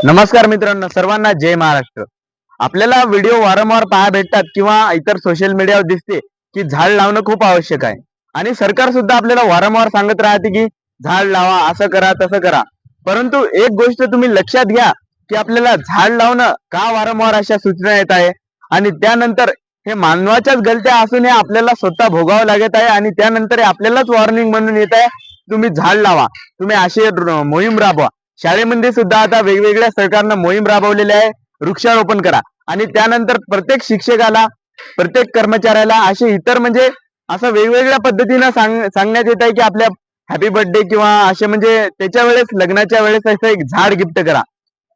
नमस्कार मित्रांनो, सर्वांना जय महाराष्ट्र। आपल्याला व्हिडिओ वारंवार पाहायला भेटतात किंवा इतर सोशल मीडियावर दिसते की झाड लावणं खूप आवश्यक आहे आणि सरकार सुद्धा आपल्याला वारंवार सांगत राहते की झाड लावा, असं करा तसं करा। परंतु एक गोष्ट तुम्ही लक्षात घ्या की आपल्याला झाड लावणं का वारंवार अशा सूचना येत आहे आणि त्यानंतर हे मानवाच्याच गलत्या असून हे आपल्याला स्वतः भोगावं लागत आहे आणि त्यानंतर आपल्यालाच वॉर्निंग म्हणून येत आहे तुम्ही झाड लावा, तुम्ही अशी मोहीम राबवा। शाळेमध्ये सुद्धा आता वेगवेगळ्या सरकारनं मोहीम राबवलेली आहे, वृक्षारोपण करा आणि त्यानंतर प्रत्येक शिक्षकाला, प्रत्येक कर्मचाऱ्याला असे इतर म्हणजे असं वेगवेगळ्या पद्धतीनं सांगण्यात येत आहे की आपल्या हॅपी बर्थडे किंवा असे म्हणजे त्याच्या वेळेस लग्नाच्या वेळेस असं एक झाड गिफ्ट करा।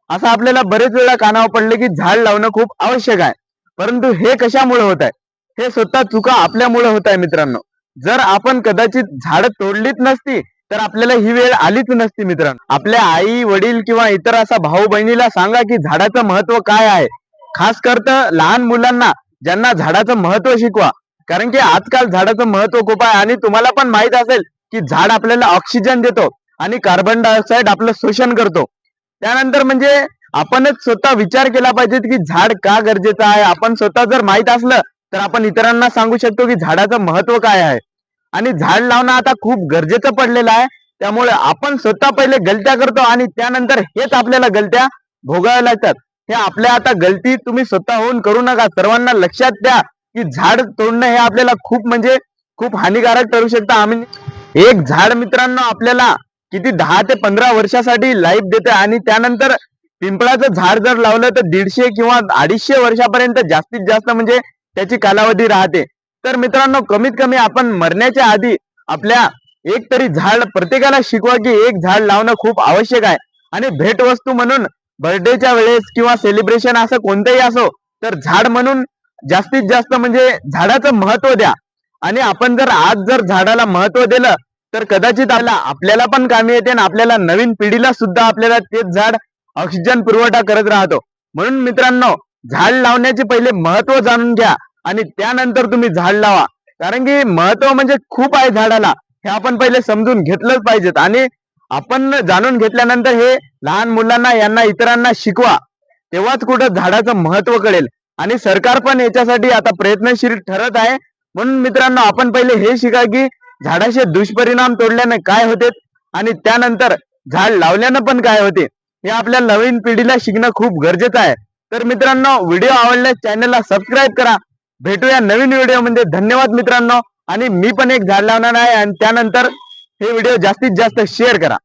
असं आपल्याला बरेच वेळा कानावर पडले की झाड लावणं खूप आवश्यक आहे। परंतु हे कशामुळे होत आहे? हे स्वतः चुका आपल्यामुळे होत आहे मित्रांनो। जर आपण कदाचित झाड तोडलीच नसती तर आपल्याला ही वेळ आलीच नसती मित्रांनो। आपल्या आई वडील किंवा इतर असा भाऊ बहिणीला सांगा की झाडाचं महत्व काय आहे। खास करता लहान मुलांना ज्यांना झाडाचं महत्व शिकवा, कारण की आजकाल झाडाचं महत्व खूप आहे आणि तुम्हाला पण माहित असेल की झाड आपल्याला ऑक्सिजन देतो आणि कार्बन डायऑक्साईड आपलं शोषण करतो। त्यानंतर म्हणजे आपणच स्वतः विचार केला पाहिजे की झाड का गरजेचं आहे। आपण स्वतः जर माहित असलं तर आपण इतरांना सांगू शकतो की झाडाचं महत्व काय आहे आणि झाड लावणं आता खूप गरजेचं पडलेलं आहे। त्यामुळे आपण स्वतः पहिले गलत्या करतो आणि त्यानंतर हेच आपल्याला गलत्या भोगाव्या लागतात। हे आपल्या आता गलती तुम्ही स्वतःहून करू नका। सर्वांना लक्षात द्या की झाड तोडणं हे आपल्याला खूप म्हणजे खूप हानिकारक ठरू शकतं। आम्ही एक झाड मित्रांनो आपल्याला किती 10 ते 15 वर्षासाठी लाईफ देते आणि त्यानंतर पिंपळाचं झाड जर लावलं तर 150 किंवा 250 वर्षापर्यंत जास्तीत जास्त म्हणजे त्याची कालावधी राहते। तर मित्रांनो कमीत कमी आपण मरण्याच्या आधी आपल्या एक तरी झाड प्रत्येकाला शिकवा की एक झाड लावणं खूप आवश्यक आहे आणि भेटवस्तू म्हणून बर्थडेच्या वेळेस किंवा सेलिब्रेशन असं कोणतंही असो तर झाड म्हणून जास्तीत जास्त म्हणजे झाडाचं महत्व द्या। आणि आपण जर आज जर झाडाला महत्व दिलं तर कदाचित आपल्याला पण कामी येते आणि आपल्याला नवीन पिढीला सुद्धा आपल्याला तेच झाड ऑक्सिजन पुरवठा करत राहतो। म्हणून मित्रांनो झाड लावण्याचे पहिले महत्व जाणून घ्या आणि त्यानंतर तुम्ही झाड लावा, कारण की महत्व म्हणजे खूप आहे झाडाला, हे आपण पहिले समजून घेतलंच पाहिजेत आणि आपण जाणून घेतल्यानंतर हे लहान मुलांना यांना इतरांना शिकवा, तेव्हाच कुठं झाडाचं महत्व कळेल। आणि सरकार पण याच्यासाठी आता प्रयत्नशील ठरत आहे। म्हणून मित्रांनो आपण पहिले हे शिका की झाडाचे दुष्परिणाम तोडल्याने काय होते आणि त्यानंतर झाड लावल्यानं पण काय होते, हे आपल्या नवीन पिढीला शिकणं खूप गरजेचं आहे। तर मित्रांनो व्हिडिओ आवडल्यास चॅनलला सबस्क्राईब करा। भेटूया नवीन व्हिडिओ मध्ये। धन्यवाद मित्रांनो। आणि मी पण एक झाड लावणार आहे आणि त्यानंतर हे व्हिडिओ जास्तीत जास्त शेअर करा।